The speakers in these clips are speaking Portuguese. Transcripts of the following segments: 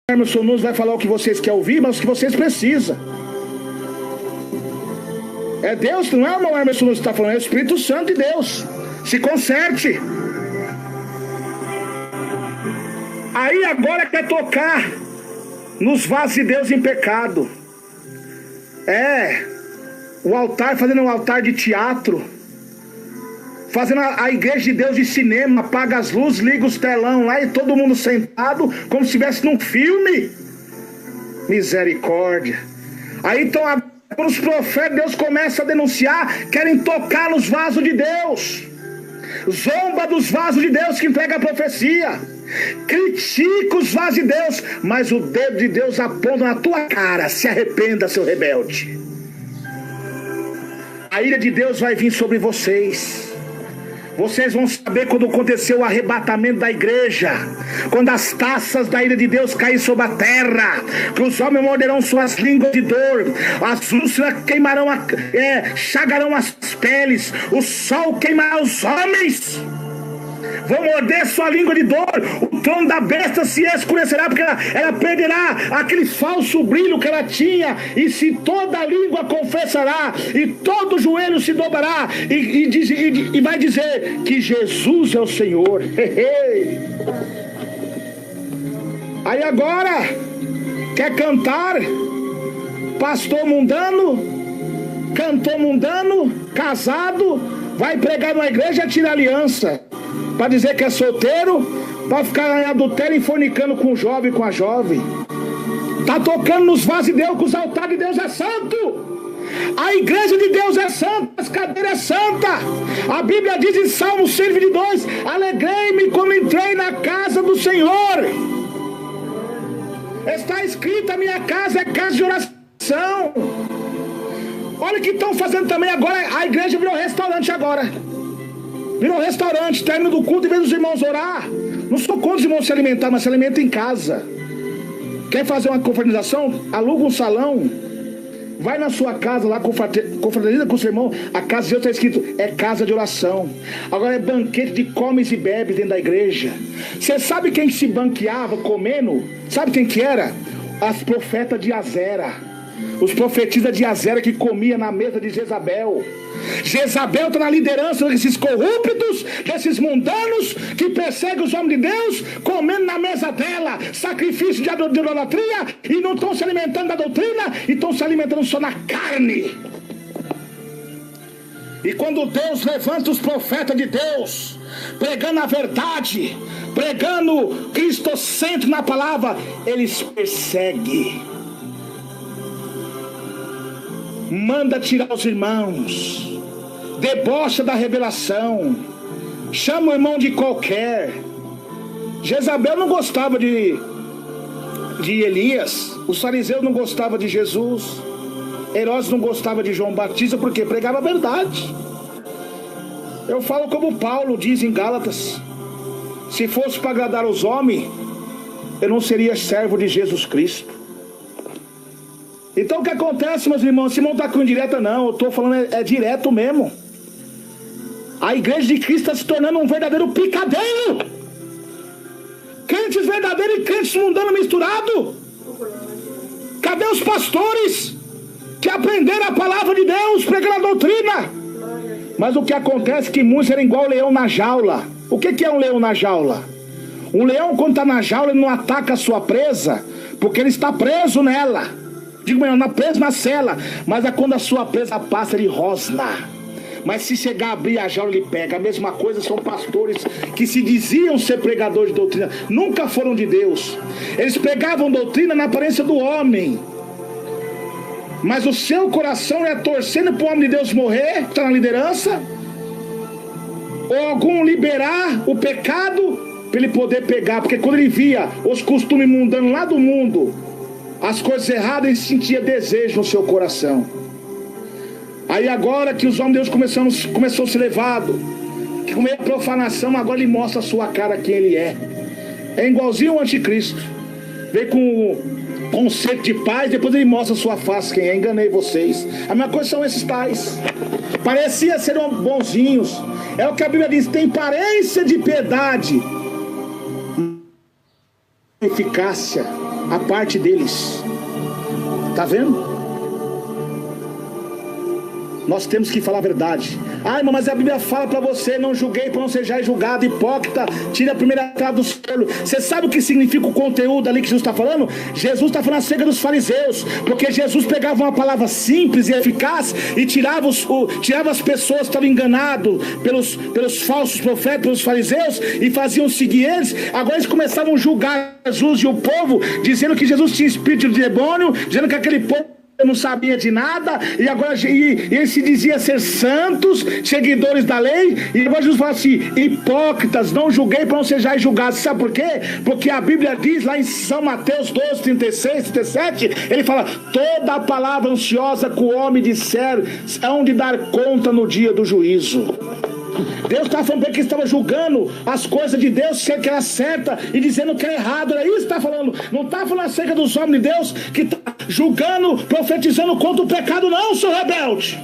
Emerson Nunes vai falar o que vocês querem ouvir, mas o que vocês precisam. É Deus, não é o irmão Emerson Nunes que está falando, é o Espírito Santo de Deus. Se conserte. Aí agora quer tocar nos vasos de Deus em pecado. O altar, fazendo um altar de teatro, fazendo a igreja de Deus de cinema, apaga as luzes, liga os telão lá e todo mundo sentado, como se estivesse num filme. Misericórdia. Aí então, quando os profetas de Deus começam a denunciar, querem tocar nos vasos de Deus, zomba dos vasos de Deus que entrega a profecia, critica os vasos de Deus, mas o dedo de Deus aponta na tua cara. Se arrependa, seu rebelde. A ira de Deus vai vir sobre vocês. Vocês vão saber quando aconteceu o arrebatamento da igreja, quando as taças da ira de Deus caírem sobre a terra, que os homens morderão suas línguas de dor, as úlceras queimarão, chagarão as peles, o sol queimará os homens, vão morder sua língua de dor, o trono da besta se escurecerá, porque ela perderá aquele falso brilho que ela tinha, e se toda língua confessará, e todo joelho se dobrará, e vai dizer que Jesus é o Senhor. Aí agora quer cantar pastor mundano, cantor mundano, casado, vai pregar numa igreja e tira aliança, para dizer que é solteiro, para ficar em adultério e fornicando com o jovem, com a jovem. Está tocando nos vasos de Deus, que os altares de Deus é santo. A igreja de Deus é santa, as cadeiras é santa. A Bíblia diz em Salmo 122: alegrei-me quando entrei na casa do Senhor. Está escrito: a minha casa é casa de oração. Olha o que estão fazendo também agora. A igreja virou restaurante agora. Virou restaurante, término do culto, em vez dos irmãos orar. Não sou contra os irmãos se alimentar, mas se alimenta em casa. Quer fazer uma confraternização? Aluga um salão. Vai na sua casa lá, confraterniza com o seu irmão. A casa de Deus está escrito, é casa de oração. Agora é banquete de comes e bebes dentro da igreja. Você sabe quem se banqueava comendo? Sabe quem que era? As profetas de Azera. Os profetistas de Azera que comia na mesa de Jezabel. Jezabel está na liderança desses corruptos, desses mundanos que perseguem os homens de Deus, comendo na mesa dela sacrifício de idolatria, e não estão se alimentando da doutrina, e estão se alimentando só na carne. E quando Deus levanta os profetas de Deus, pregando a verdade, pregando cristocêntrico na palavra, eles perseguem, manda tirar os irmãos, debocha da revelação, chama o irmão de qualquer. Jezabel não gostava de Elias, os fariseus não gostavam de Jesus, Herodes não gostava de João Batista, porque pregava a verdade. Eu falo como Paulo diz em Gálatas: se fosse para agradar os homens, eu não seria servo de Jesus Cristo. Então o que acontece, meus irmãos? Esse irmão está com indireta, não. Eu estou falando é direto mesmo. A igreja de Cristo está se tornando um verdadeiro picadeiro. Crentes verdadeiros e crentes mundanos misturados. Cadê os pastores que aprenderam a palavra de Deus, pregando a doutrina? Mas o que acontece é que muitos eram igual o leão na jaula. O que é um leão na jaula? Um leão, quando está na jaula, ele não ataca a sua presa, porque ele está preso nela. Digo melhor, não preso na cela, mas é quando a sua presa passa, ele rosna. Mas se chegar a abrir a jaula, ele pega. A mesma coisa são pastores que se diziam ser pregadores de doutrina, nunca foram de Deus. Eles pregavam doutrina na aparência do homem, mas o seu coração é torcendo para o homem de Deus morrer, que está na liderança, ou algum liberar o pecado para ele poder pegar. Porque quando ele via os costumes mundanos lá do mundo, as coisas erradas, ele sentia desejo no seu coração. Aí agora que os homens de Deus começou a ser levado, que com meio a profanação, agora ele mostra a sua cara quem ele é. É igualzinho o anticristo. Vem com o conceito de paz, depois ele mostra a sua face quem é. Enganei vocês. A mesma coisa são esses tais. Parecia ser bonzinhos. É o que a Bíblia diz, tem aparência de piedade, eficácia a parte deles. Tá vendo? Nós temos que falar a verdade. Ai, irmão, mas a Bíblia fala para você: não julguei para não sejais julgado, hipócrita, tira a primeira trave do solo. Você sabe o que significa o conteúdo ali que Jesus está falando? Jesus está falando acerca dos fariseus, porque Jesus pegava uma palavra simples e eficaz e tirava as pessoas que estavam enganadas pelos falsos profetas, pelos fariseus, e faziam seguir eles. Agora eles começavam a julgar Jesus e o povo, dizendo que Jesus tinha espírito de demônio, dizendo que aquele povo não sabia de nada, e agora ele se dizia ser santos, seguidores da lei, e agora Jesus fala assim: hipócritas, não julguei para não sejais julgados. Sabe por quê? Porque a Bíblia diz lá em São Mateus 12, 36, 37, ele fala: toda a palavra ansiosa que o homem disser hão de dar conta no dia do juízo. Deus estava falando que ele estava julgando as coisas de Deus, que era certa, e dizendo que era errado. Era isso que está falando. Não está falando acerca dos homens de Deus que está julgando, profetizando contra o pecado, não, seu rebelde.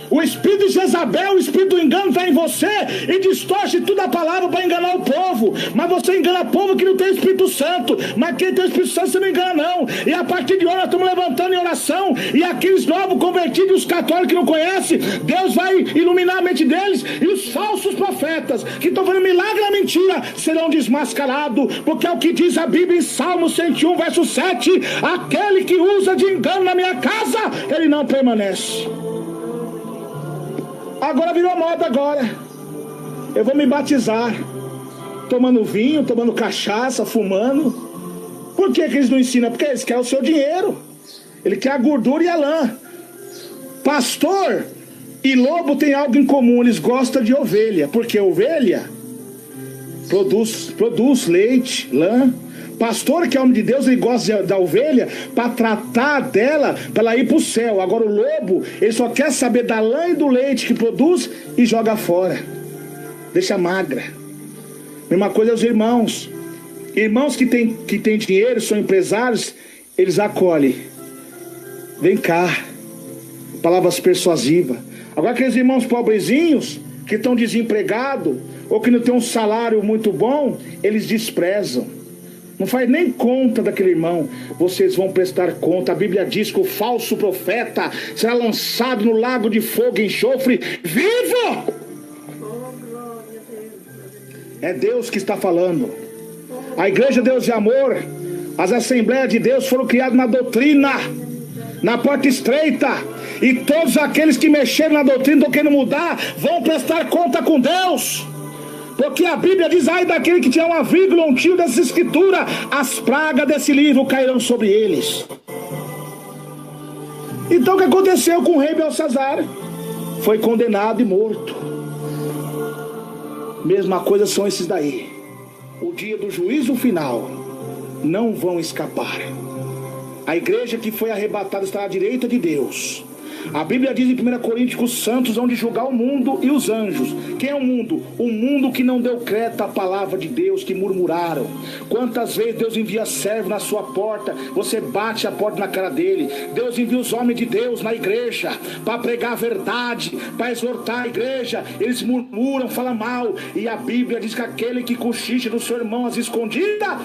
O espírito de Jezabel, o espírito do engano está em você e distorce toda a palavra para enganar o povo. Mas você engana o povo que não tem Espírito Santo. Mas quem tem o Espírito Santo você não engana, não. E a partir de hoje nós estamos levantando em oração, e aqueles novos convertidos, os católicos que não conhecem, Deus vai iluminar a mente deles, e os falsos profetas que estão fazendo milagre na mentira serão desmascarados, porque é o que diz a Bíblia em Salmo 101, verso 7: aquele que usa de engano na minha casa, ele não permanece. Agora virou moda agora. Eu vou me batizar tomando vinho, tomando cachaça, fumando. Por que eles não ensinam? Porque eles querem o seu dinheiro. Ele quer a gordura e a lã. Pastor e lobo têm algo em comum: eles gostam de ovelha, porque ovelha produz leite, lã. Pastor, que é homem de Deus, ele gosta da ovelha para tratar dela, para ela ir para o céu. Agora o lobo, ele só quer saber da lã e do leite que produz e joga fora, deixa magra. Mesma coisa os irmãos que tem dinheiro, são empresários, eles acolhem. Vem cá, palavras persuasivas. Agora aqueles irmãos pobrezinhos que estão desempregados ou que não tem um salário muito bom, eles desprezam. Não faz nem conta daquele irmão. Vocês vão prestar conta. A Bíblia diz que o falso profeta será lançado no lago de fogo e enxofre vivo. É Deus que está falando. A igreja Deus de Amor, as assembleias de Deus foram criadas na doutrina, na porta estreita. E todos aqueles que mexeram na doutrina, estão querendo mudar, vão prestar conta com Deus. Porque a Bíblia diz: ai daquele que tiver uma vírgula ou um tio dessa escritura, as pragas desse livro cairão sobre eles. Então o que aconteceu com o rei Belsazar? Foi condenado e morto. Mesma coisa são esses daí. O dia do juízo final não vão escapar. A igreja que foi arrebatada está à direita de Deus. A Bíblia diz em 1 Coríntios que os santos vão de julgar o mundo e os anjos. Quem é o mundo? O mundo que não deu crédito à palavra de Deus, que murmuraram. Quantas vezes Deus envia servo na sua porta, você bate a porta na cara dele. Deus envia os homens de Deus na igreja para pregar a verdade, para exortar a igreja. Eles murmuram, falam mal. E a Bíblia diz que aquele que cochicha do seu irmão às escondidas,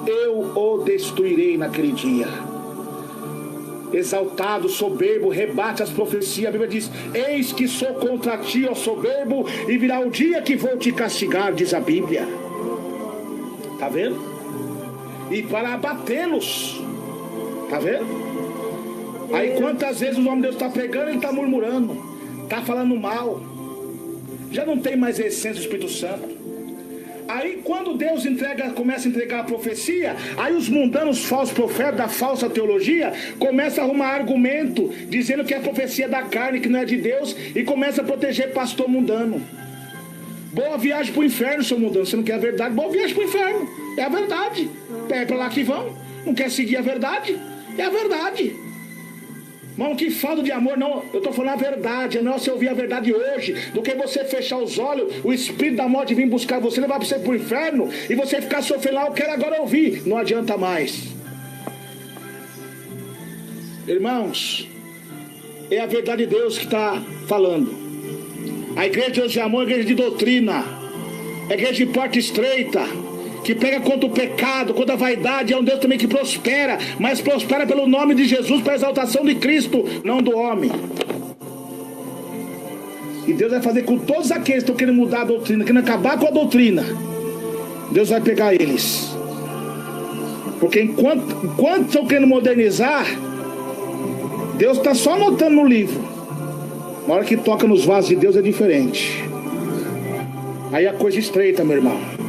eu o destruirei naquele dia. Exaltado, soberbo, rebate as profecias. A Bíblia diz: eis que sou contra ti, ó soberbo, e virá o dia que vou te castigar, diz a Bíblia. Tá vendo? E para abatê-los. Tá vendo? Aí quantas vezes o homem de Deus está pregando, ele está murmurando, está falando mal, já não tem mais a essência do Espírito Santo. Aí quando Deus começa a entregar a profecia, aí os mundanos falsos profetas da falsa teologia começam a arrumar argumento, dizendo que é profecia da carne, que não é de Deus, e começa a proteger pastor mundano. Boa viagem para o inferno, seu mundano. Você não quer a verdade? Boa viagem para o inferno. É a verdade. É para lá que vão. Não quer seguir a verdade? É a verdade. Irmão, que falta de amor, não. Eu estou falando a verdade. É melhor você ouvir a verdade hoje do que você fechar os olhos, o espírito da morte vir buscar você, levar você para o inferno e você ficar sofrendo lá. Eu quero agora ouvir. Não adianta mais. Irmãos, é a verdade de Deus que está falando. A igreja de Deus de amor é a igreja de doutrina, é a igreja de porta estreita, que pega contra o pecado, contra a vaidade. É um Deus também que prospera, mas prospera pelo nome de Jesus, para a exaltação de Cristo, não do homem. E Deus vai fazer com todos aqueles que estão querendo mudar a doutrina, querendo acabar com a doutrina. Deus vai pegar eles. Porque enquanto estão querendo modernizar, Deus está só anotando no livro. Na hora que toca nos vasos de Deus é diferente. Aí a coisa estreita, meu irmão.